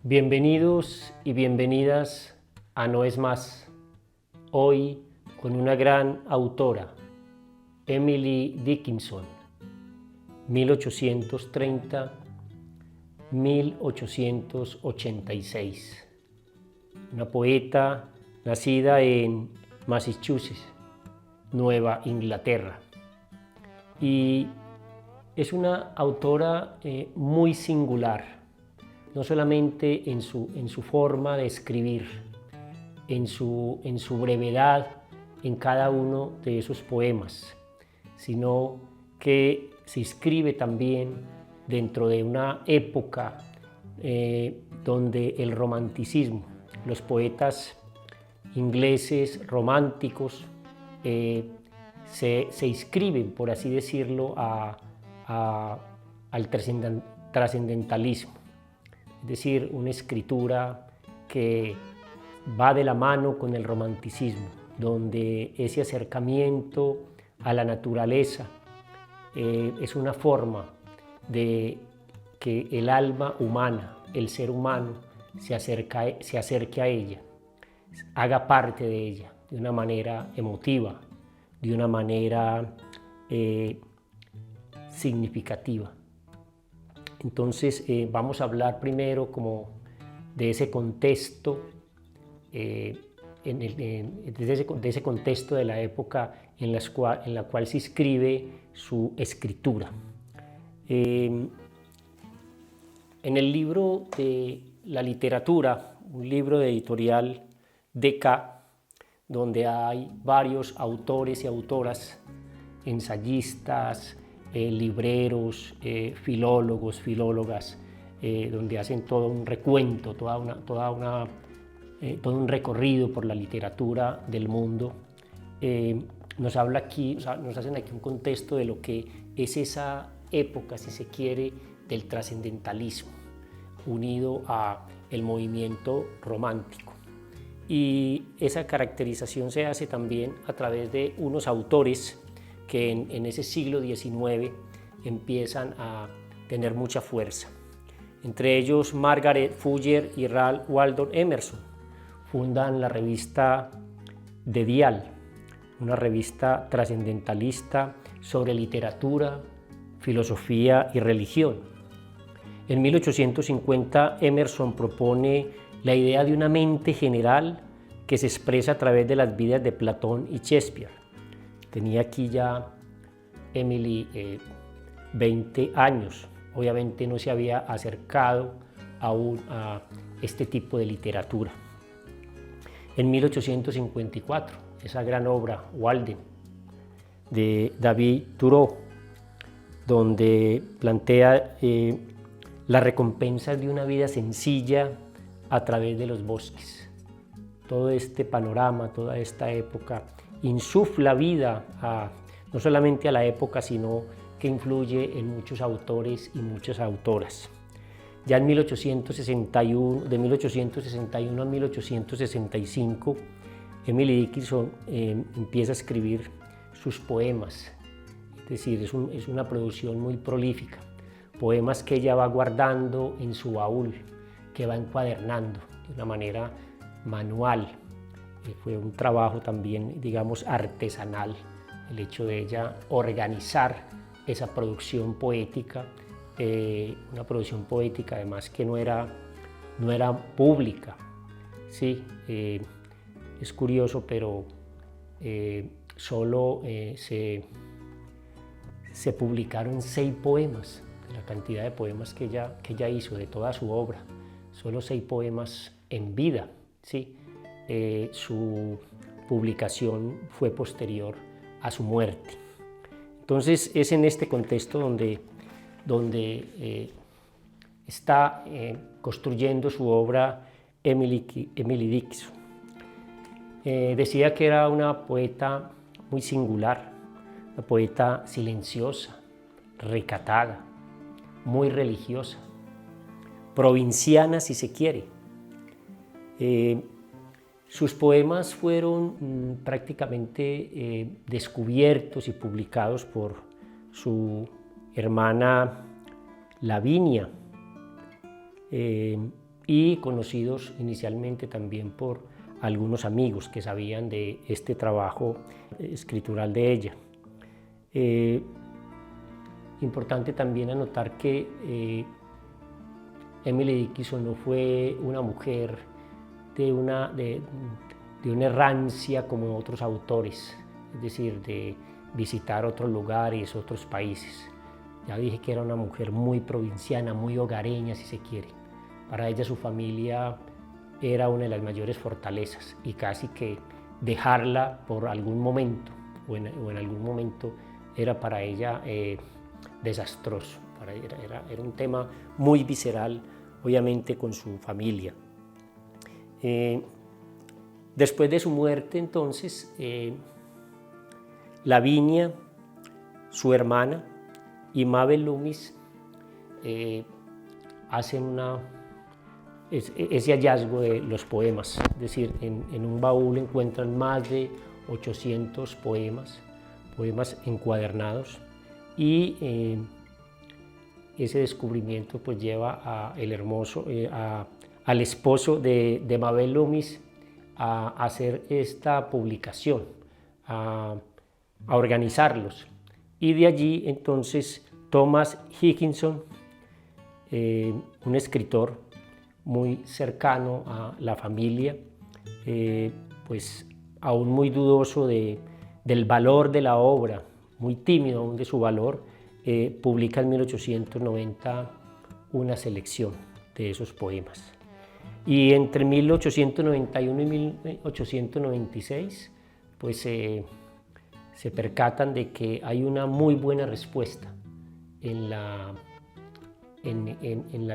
Bienvenidos y bienvenidas a No es más, hoy con una gran autora, Emily Dickinson, 1830-1886, una poeta nacida en Massachusetts, Nueva Inglaterra, y es una autora muy singular, no solamente en su forma de escribir, en su brevedad en cada uno de esos poemas, sino que se inscribe también dentro de una época donde el romanticismo, los poetas ingleses románticos se inscriben, por así decirlo, al trascendentalismo. Es decir, una escritura que va de la mano con el romanticismo, donde ese acercamiento a la naturaleza es una forma de que el alma humana, el ser humano, se acerque a ella, haga parte de ella de una manera emotiva, de una manera significativa. Entonces vamos a hablar primero como de ese contexto, de ese contexto de la época en la cual se inscribe su escritura. En el libro de la literatura, un libro de editorial DK, donde hay varios autores y autoras, ensayistas, libreros, filólogos, filólogas, donde hacen todo un recuento, todo un recorrido por la literatura del mundo. Nos hacen aquí un contexto de lo que es esa época, si se quiere, del trascendentalismo, unido al movimiento romántico. Y esa caracterización se hace también a través de unos autores que en ese siglo XIX empiezan a tener mucha fuerza. Entre ellos Margaret Fuller y Ralph Waldo Emerson fundan la revista The Dial, una revista trascendentalista sobre literatura, filosofía y religión. En 1850 Emerson propone la idea de una mente general que se expresa a través de las vidas de Platón y Shakespeare. Tenía aquí ya Emily 20 años, obviamente no se había acercado aún a este tipo de literatura. En 1854, esa gran obra, Walden, de David Thoreau, donde plantea la recompensa de una vida sencilla a través de los bosques. Todo este panorama, toda esta época, insufla vida no solamente a la época, sino que influye en muchos autores y muchas autoras. Ya en 1861, de 1861 a 1865, Emily Dickinson empieza a escribir sus poemas, es decir, es una producción muy prolífica, poemas que ella va guardando en su baúl, que va encuadernando de una manera manual. Fue un trabajo también, digamos, artesanal, el hecho de ella organizar esa producción poética, una producción poética además que no era pública. Sí, es curioso, pero solo se publicaron 6 poemas, de la cantidad de poemas que ella hizo, de toda su obra, solo 6 poemas en vida. Sí. Su publicación fue posterior a su muerte. Entonces es en este contexto donde está construyendo su obra Emily Dickinson. Decía que era una poeta muy singular, una poeta silenciosa, recatada, muy religiosa, provinciana si se quiere. Sus poemas fueron prácticamente descubiertos y publicados por su hermana Lavinia, y conocidos inicialmente también por algunos amigos que sabían de este trabajo escritural de ella. Importante también anotar que Emily Dickinson no fue una mujer de una errancia como otros autores, es decir, de visitar otros lugares, otros países. Ya dije que era una mujer muy provinciana, muy hogareña, si se quiere. Para ella su familia era una de las mayores fortalezas y casi que dejarla por algún momento o en algún momento era para ella desastroso. Para ella era un tema muy visceral, obviamente, con su familia. Después de su muerte, entonces, Lavinia, su hermana, y Mabel Loomis hacen ese hallazgo de los poemas. Es decir, en un baúl encuentran más de 800 poemas encuadernados, y ese descubrimiento pues lleva al esposo de Mabel Loomis a hacer esta publicación, a organizarlos. Y de allí entonces Thomas Higginson, un escritor muy cercano a la familia, pues aún muy dudoso del valor de la obra, muy tímido aún de su valor, publica en 1890 una selección de esos poemas. Y entre 1891 y 1896, pues se percatan de que hay una muy buena respuesta en la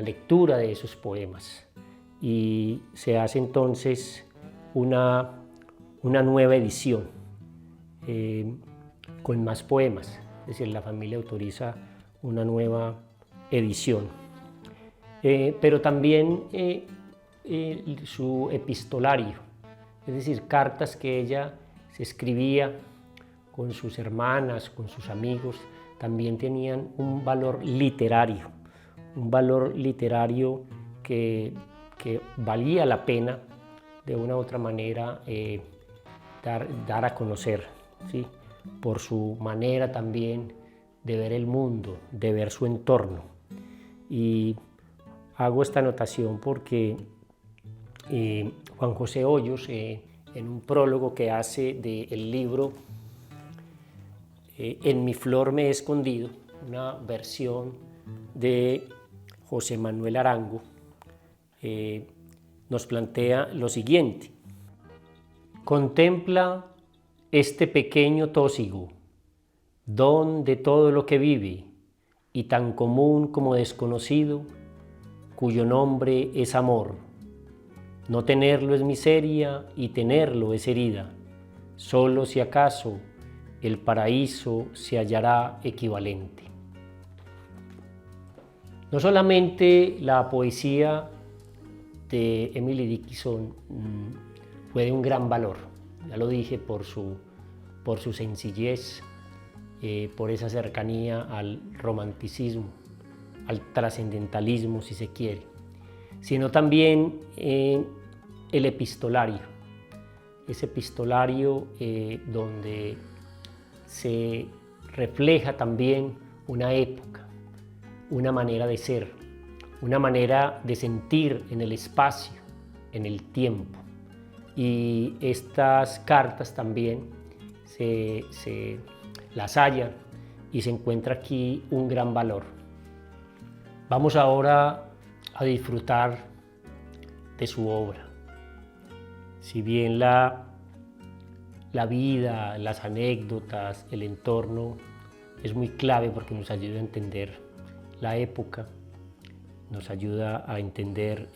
lectura de esos poemas, y se hace entonces una nueva edición con más poemas, es decir, la familia autoriza una nueva edición. Pero también su epistolario, es decir, cartas que ella se escribía con sus hermanas, con sus amigos, también tenían un valor literario que valía la pena de una u otra manera dar a conocer, ¿sí? Por su manera también de ver el mundo, de ver su entorno. Y hago esta anotación porque Juan José Hoyos, en un prólogo que hace del libro En mi flor me he escondido, una versión de José Manuel Arango, nos plantea lo siguiente: contempla este pequeño tósigo, don de todo lo que vive, y tan común como desconocido, cuyo nombre es amor. No tenerlo es miseria y tenerlo es herida, solo si acaso el paraíso se hallará equivalente. No solamente la poesía de Emily Dickinson fue de un gran valor, ya lo dije, por su sencillez, por esa cercanía al romanticismo, al trascendentalismo, si se quiere, sino también el epistolario, ese epistolario donde se refleja también una época, una manera de ser, una manera de sentir en el espacio, en el tiempo. Y estas cartas también se las hallan y se encuentra aquí un gran valor. Vamos ahora a disfrutar de su obra. Si bien la vida, las anécdotas, el entorno es muy clave porque nos ayuda a entender la época, nos ayuda a entender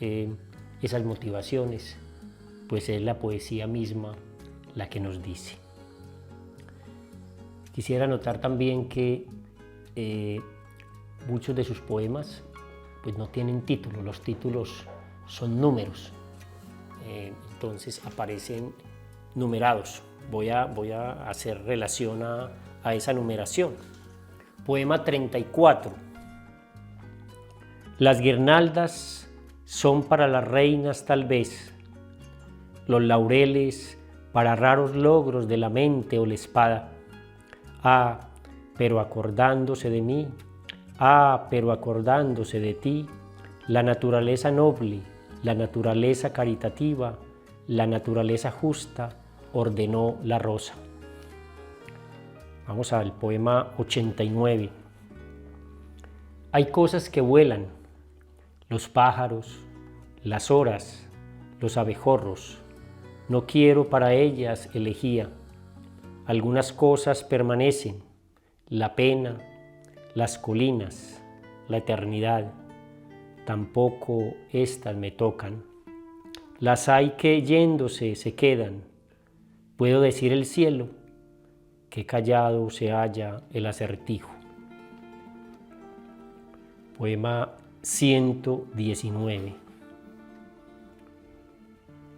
esas motivaciones, pues es la poesía misma la que nos dice. Quisiera notar también que muchos de sus poemas pues no tienen título, los títulos son números, entonces aparecen numerados. Voy a hacer relación a esa numeración. Poema 34. Las guirnaldas son para las reinas tal vez, los laureles para raros logros de la mente o la espada. Ah, pero acordándose de mí, ah, pero acordándose de ti, la naturaleza noble, la naturaleza caritativa, la naturaleza justa ordenó la rosa. Vamos al poema 89. Hay cosas que vuelan, los pájaros, las horas, los abejorros. No quiero para ellas elegía. Algunas cosas permanecen, la pena, las colinas, la eternidad. Tampoco estas me tocan. Las hay que yéndose se quedan. Puedo decir el cielo, que callado se halla el acertijo. Poema 119.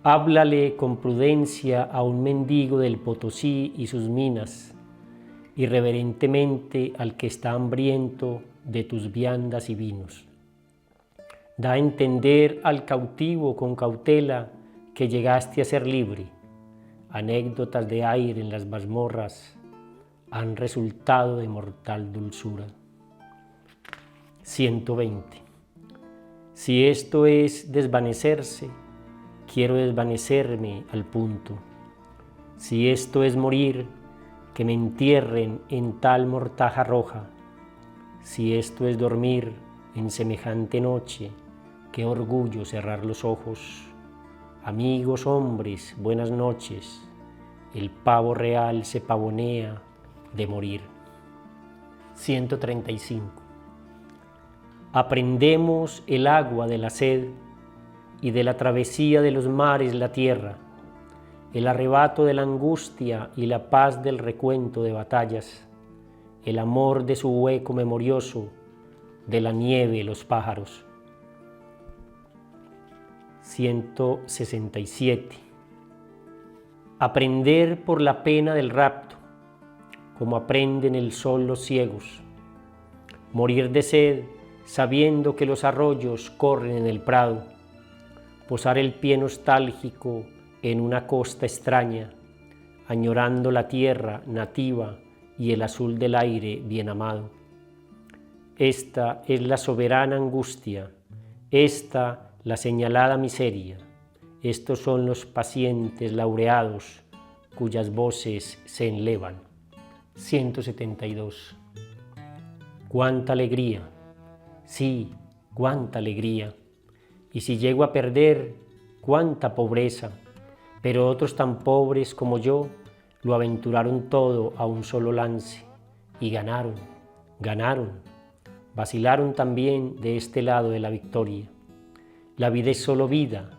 Háblale con prudencia a un mendigo del Potosí y sus minas, irreverentemente al que está hambriento de tus viandas y vinos. Da a entender al cautivo con cautela que llegaste a ser libre. Anécdotas de aire en las mazmorras han resultado de mortal dulzura. 120. Si esto es desvanecerse, quiero desvanecerme al punto. Si esto es morir, que me entierren en tal mortaja roja. Si esto es dormir en semejante noche, qué orgullo cerrar los ojos. Amigos hombres, buenas noches. El pavo real se pavonea de morir. 135. Aprendemos el agua de la sed y de la travesía de los mares la tierra, el arrebato de la angustia y la paz del recuento de batallas, el amor de su hueco memorioso, de la nieve los pájaros. 167. Aprender por la pena del rapto, como aprenden el sol los ciegos. Morir de sed, sabiendo que los arroyos corren en el prado. Posar el pie nostálgico en una costa extraña, añorando la tierra nativa y el azul del aire bien amado. Esta es la soberana angustia, esta la señalada miseria. Estos son los pacientes laureados cuyas voces se enlevan. 172. Cuánta alegría, sí, cuánta alegría. Y si llego a perder, cuánta pobreza. Pero otros tan pobres como yo lo aventuraron todo a un solo lance y ganaron, ganaron. Vacilaron también de este lado de la victoria. La vida es solo vida,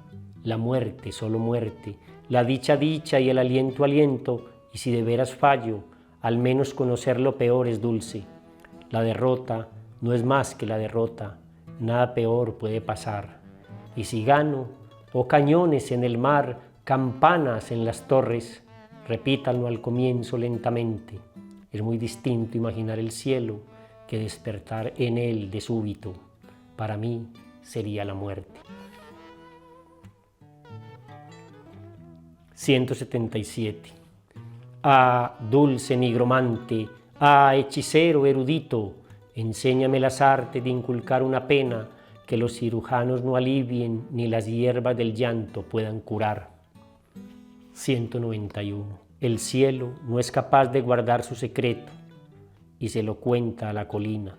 la muerte solo muerte, la dicha dicha y el aliento aliento, y si de veras fallo, al menos conocer lo peor es dulce. La derrota no es más que la derrota, nada peor puede pasar. Y si gano, oh cañones en el mar, campanas en las torres, repítanlo al comienzo lentamente. Es muy distinto imaginar el cielo que despertar en él de súbito. Para mí sería la muerte. 177. Ah, dulce nigromante, ah, hechicero erudito, enséñame las artes de inculcar una pena que los cirujanos no alivien ni las hierbas del llanto puedan curar. 191. El cielo no es capaz de guardar su secreto y se lo cuenta a la colina.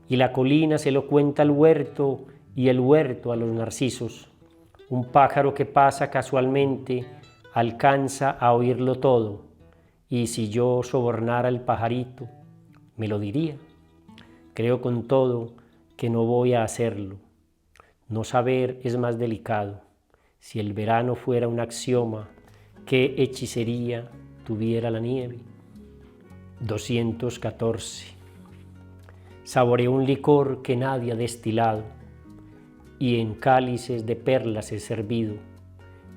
Y la colina se lo cuenta al huerto y el huerto a los narcisos. Un pájaro que pasa casualmente alcanza a oírlo todo, y si yo sobornara al pajarito, me lo diría. Creo con todo que no voy a hacerlo. No saber es más delicado. Si el verano fuera un axioma, ¿qué hechicería tuviera la nieve? 214. Saboreé un licor que nadie ha destilado, y en cálices de perlas he servido.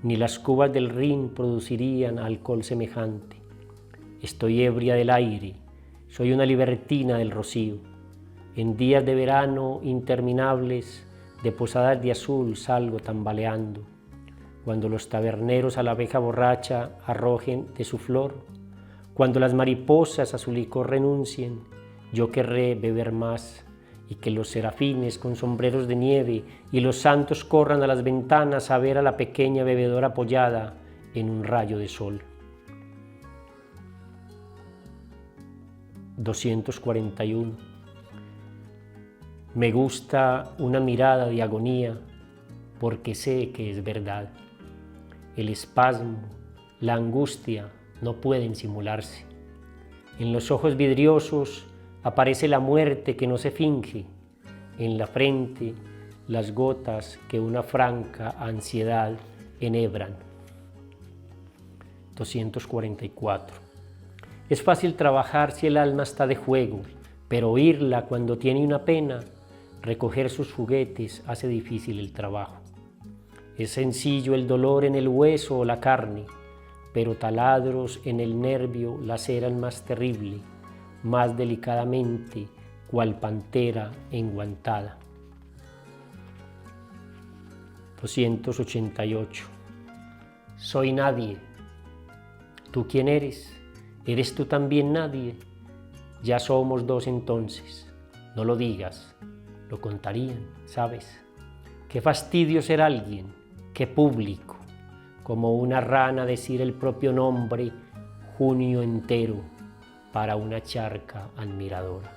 Ni las cubas del Rin producirían alcohol semejante. Estoy ebria del aire, soy una libertina del rocío. En días de verano interminables de posadas de azul salgo tambaleando. Cuando los taberneros a la abeja borracha arrojen de su flor, cuando las mariposas a su licor renuncien, yo querré beber más, y que los serafines con sombreros de nieve y los santos corran a las ventanas a ver a la pequeña bebedora apoyada en un rayo de sol. 241. Me gusta una mirada de agonía porque sé que es verdad. El espasmo, la angustia no pueden simularse. En los ojos vidriosos aparece la muerte que no se finge. En la frente, las gotas que una franca ansiedad enhebran. 244. Es fácil trabajar si el alma está de juego, pero oírla cuando tiene una pena, recoger sus juguetes hace difícil el trabajo. Es sencillo el dolor en el hueso o la carne, pero taladros en el nervio laceran más terrible, más delicadamente, cual pantera enguantada. 288. Soy nadie. ¿Tú quién eres? ¿Eres tú también nadie? Ya somos dos entonces. No lo digas, lo contarían, ¿sabes? Qué fastidio ser alguien, qué público, como una rana decir el propio nombre junio entero para una charca admiradora.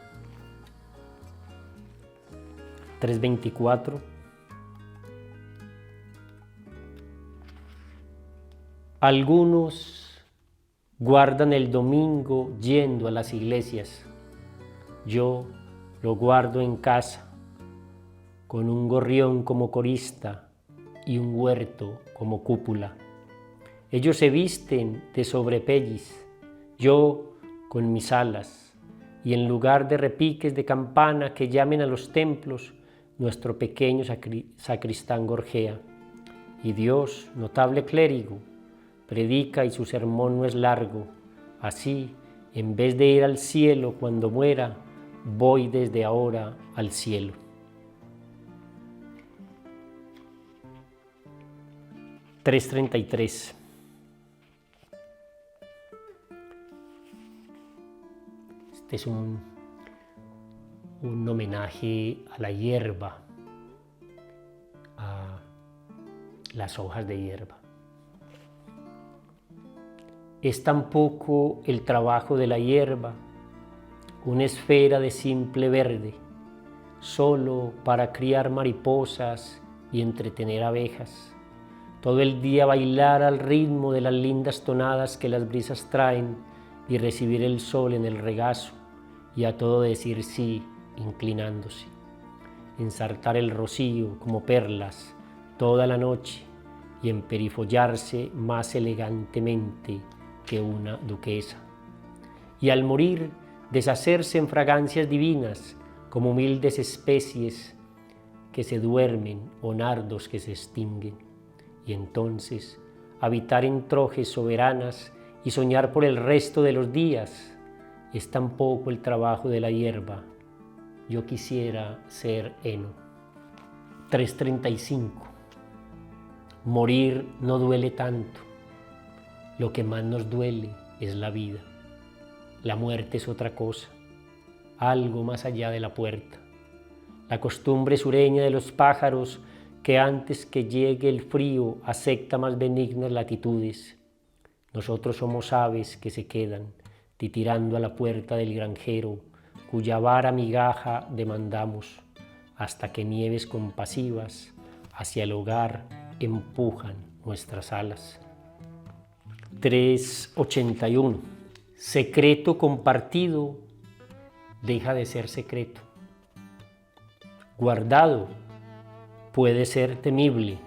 324. Algunos guardan el domingo yendo a las iglesias. Yo lo guardo en casa, con un gorrión como corista y un huerto como cúpula. Ellos se visten de sobrepellis, yo con mis alas, y en lugar de repiques de campana que llamen a los templos, nuestro pequeño sacristán gorjea. Y Dios, notable clérigo, predica y su sermón no es largo. Así, en vez de ir al cielo cuando muera, voy desde ahora al cielo. 333. Este es un homenaje a la hierba, a las hojas de hierba. Es tampoco el trabajo de la hierba, una esfera de simple verde, solo para criar mariposas y entretener abejas. Todo el día bailar al ritmo de las lindas tonadas que las brisas traen y recibir el sol en el regazo y a todo decir sí, inclinándose. Ensartar el rocío como perlas toda la noche y emperifollarse más elegantemente que una duquesa. Y al morir, deshacerse en fragancias divinas como humildes especies que se duermen o nardos que se extinguen. Y entonces habitar en trojes soberanas y soñar por el resto de los días. Es tampoco el trabajo de la hierba. Yo quisiera ser heno. 335. Morir no duele tanto. Lo que más nos duele es la vida. La muerte es otra cosa, algo más allá de la puerta. La costumbre sureña de los pájaros que antes que llegue el frío acepta más benignas latitudes. Nosotros somos aves que se quedan titirando a la puerta del granjero, cuya vara migaja demandamos, hasta que nieves compasivas hacia el hogar empujan nuestras alas. 381. Secreto compartido deja de ser secreto. Guardado puede ser temible,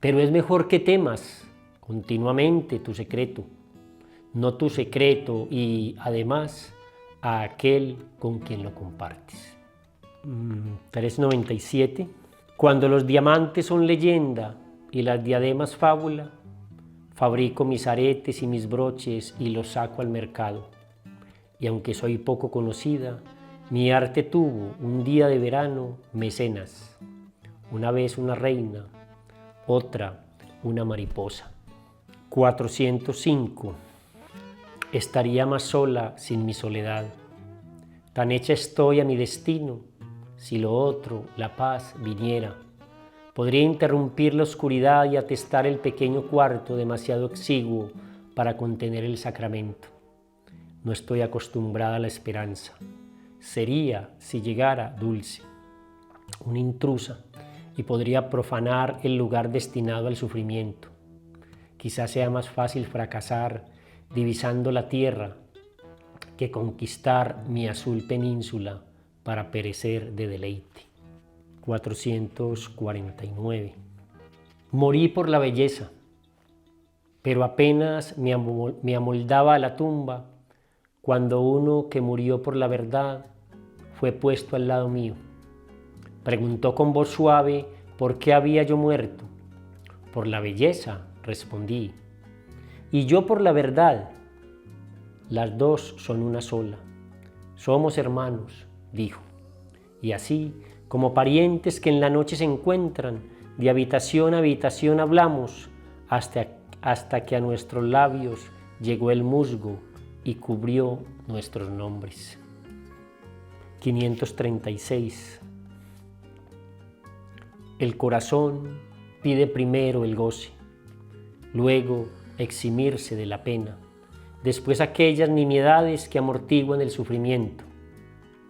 pero es mejor que temas continuamente tu secreto, no tu secreto y además a aquel con quien lo compartes. 397. Cuando los diamantes son leyenda y las diademas fábula, fabrico mis aretes y mis broches y los saco al mercado. Y aunque soy poco conocida, mi arte tuvo un día de verano mecenas, una vez una reina, otra una mariposa. 405. Estaría más sola sin mi soledad. Tan hecha estoy a mi destino, si lo otro, la paz, viniera. Podría interrumpir la oscuridad y atestar el pequeño cuarto demasiado exiguo para contener el sacramento. No estoy acostumbrada a la esperanza. Sería, si llegara, dulce, una intrusa, y podría profanar el lugar destinado al sufrimiento. Quizás sea más fácil fracasar divisando la tierra que conquistar mi azul península para perecer de deleite. 449. Morí por la belleza, pero apenas me amoldaba a la tumba cuando uno que murió por la verdad fue puesto al lado mío. Preguntó con voz suave por qué había yo muerto. Por la belleza, respondí. Y yo por la verdad. Las dos son una sola. Somos hermanos, dijo. Y así, como parientes que en la noche se encuentran, de habitación a habitación hablamos, hasta que a nuestros labios llegó el musgo y cubrió nuestros nombres. 536. El corazón pide primero el goce, luego eximirse de la pena, después aquellas nimiedades que amortiguan el sufrimiento,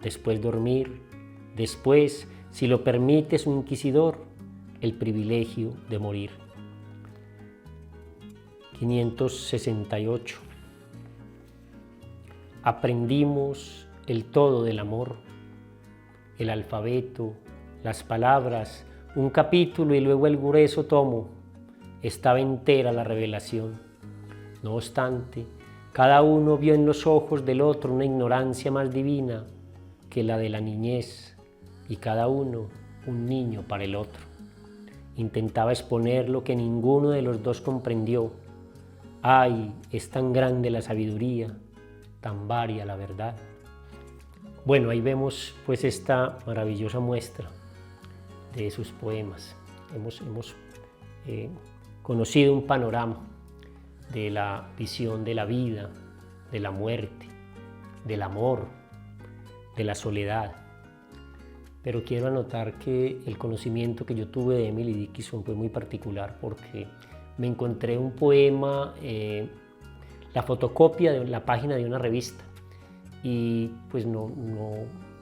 después dormir, después, si lo permite su inquisidor, el privilegio de morir. 568. Aprendimos el todo del amor, el alfabeto, las palabras, un capítulo y luego el grueso tomo. Estaba entera la revelación. No obstante, cada uno vio en los ojos del otro una ignorancia más divina que la de la niñez, y cada uno un niño para el otro. Intentaba exponer lo que ninguno de los dos comprendió. ¡Ay, es tan grande la sabiduría, tan varia la verdad! Bueno, ahí vemos pues esta maravillosa muestra de sus poemas. Hemos conocido un panorama de la visión de la vida, de la muerte, del amor, de la soledad. Pero quiero anotar que el conocimiento que yo tuve de Emily Dickinson fue muy particular porque me encontré un poema, la fotocopia de la página de una revista, y pues no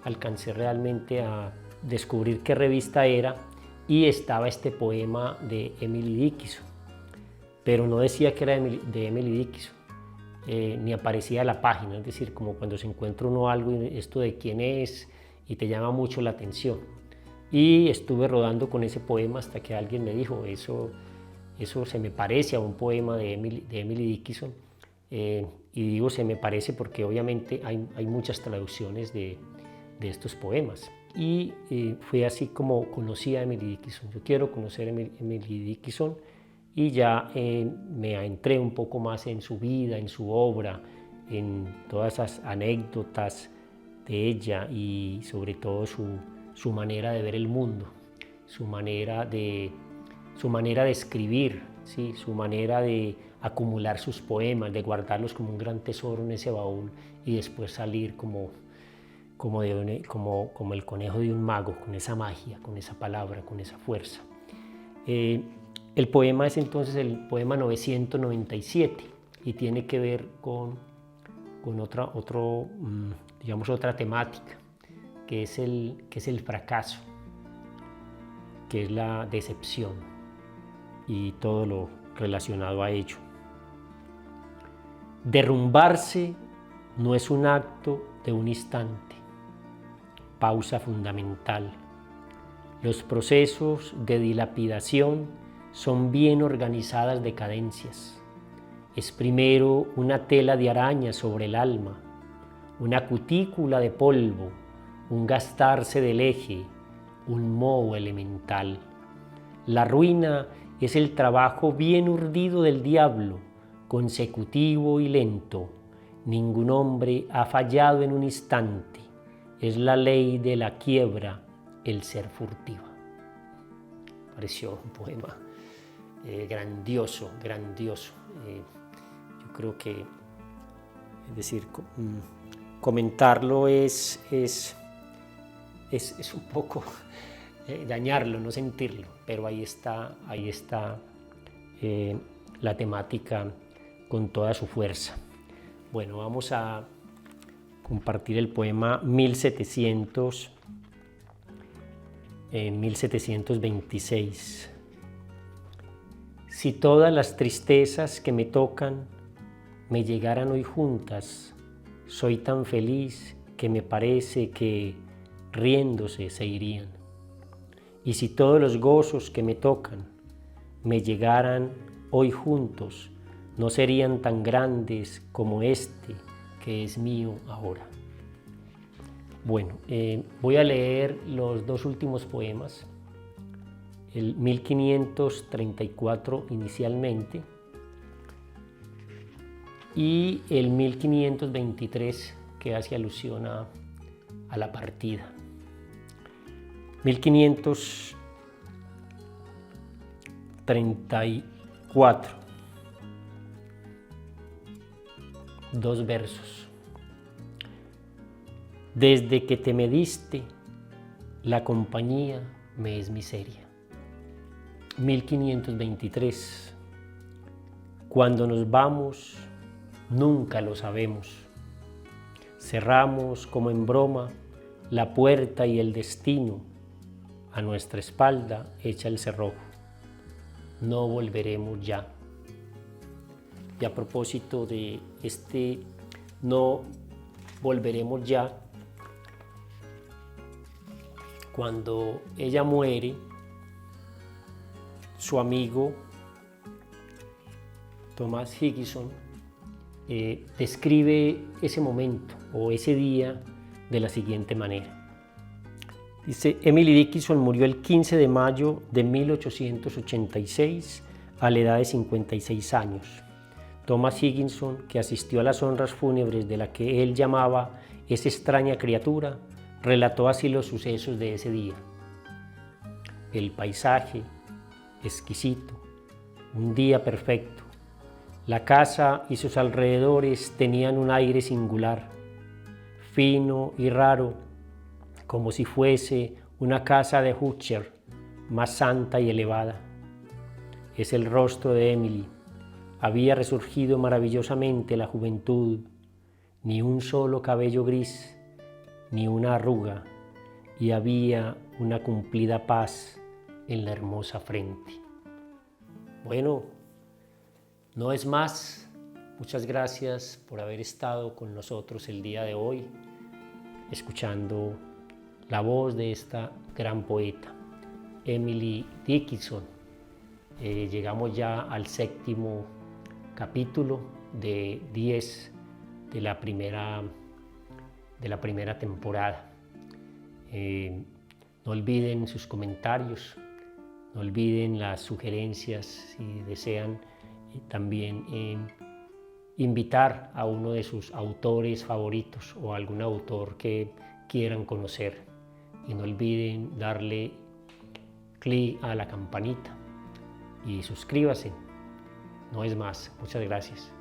alcancé realmente a descubrir qué revista era, y estaba este poema de Emily Dickinson, pero no decía que era de Emily Dickinson, ni aparecía la página, es decir, como cuando se encuentra uno algo y esto de quién es y te llama mucho la atención. Y estuve rodando con ese poema hasta que alguien me dijo, eso se me parece a un poema de Emily Dickinson, y digo se me parece porque obviamente hay muchas traducciones de estos poemas. Y fue así como conocí a Emily Dickinson. Yo quiero conocer a Emily Dickinson, y ya me adentré un poco más en su vida, en su obra, en todas esas anécdotas de ella y sobre todo su manera de ver el mundo, su manera de escribir, ¿sí? Su manera de acumular sus poemas, de guardarlos como un gran tesoro en ese baúl y después salir como el conejo de un mago, con esa magia, con esa palabra, con esa fuerza. El poema es entonces el poema 997 y tiene que ver con otra temática, que es el fracaso, que es la decepción y todo lo relacionado a ello. Derrumbarse no es un acto de un instante, pausa fundamental. Los procesos de dilapidación son bien organizadas decadencias. Es primero una tela de araña sobre el alma, una cutícula de polvo, un gastarse del eje, un moho elemental. La ruina es el trabajo bien urdido del diablo, consecutivo y lento. Ningún hombre ha fallado en un instante. Es la ley de la quiebra el ser furtiva. pareció un poema grandioso, grandioso. Yo creo que, es decir, comentarlo es un poco dañarlo, no sentirlo, pero ahí está la temática con toda su fuerza. Bueno, vamos a compartir el poema 1726. Si todas las tristezas que me tocan me llegaran hoy juntas, soy tan feliz que me parece que riéndose se irían. Y si todos los gozos que me tocan me llegaran hoy juntos, no serían tan grandes como este que es mío ahora. Bueno, voy a leer los dos últimos poemas, el 1534 inicialmente y el 1523 que hace alusión a la partida. 1534, dos versos. Desde que te me diste, la compañía me es miseria. 1523. Cuando nos vamos, nunca lo sabemos. Cerramos como en broma la puerta y el destino a nuestra espalda echa el cerrojo. No volveremos ya. Y a propósito de este no volveremos ya, cuando ella muere, su amigo Thomas Higginson describe ese momento o ese día de la siguiente manera. Dice: Emily Dickinson murió el 15 de mayo de 1886 a la edad de 56 años. Thomas Higginson, que asistió a las honras fúnebres de la que él llamaba esa extraña criatura, relató así los sucesos de ese día. El paisaje, exquisito, un día perfecto. La casa y sus alrededores tenían un aire singular, fino y raro, como si fuese una casa de Hutcher, más santa y elevada. Es el rostro de Emily. Había resurgido maravillosamente la juventud, ni un solo cabello gris, ni una arruga, y había una cumplida paz en la hermosa frente. Bueno, no es más. Muchas gracias por haber estado con nosotros el día de hoy, escuchando la voz de esta gran poeta, Emily Dickinson. Llegamos ya al 7º capítulo de 10 de la primera temporada. No olviden sus comentarios, no olviden las sugerencias si desean también invitar a uno de sus autores favoritos o algún autor que quieran conocer. Y no olviden darle clic a la campanita y suscríbase. No es más. Muchas gracias.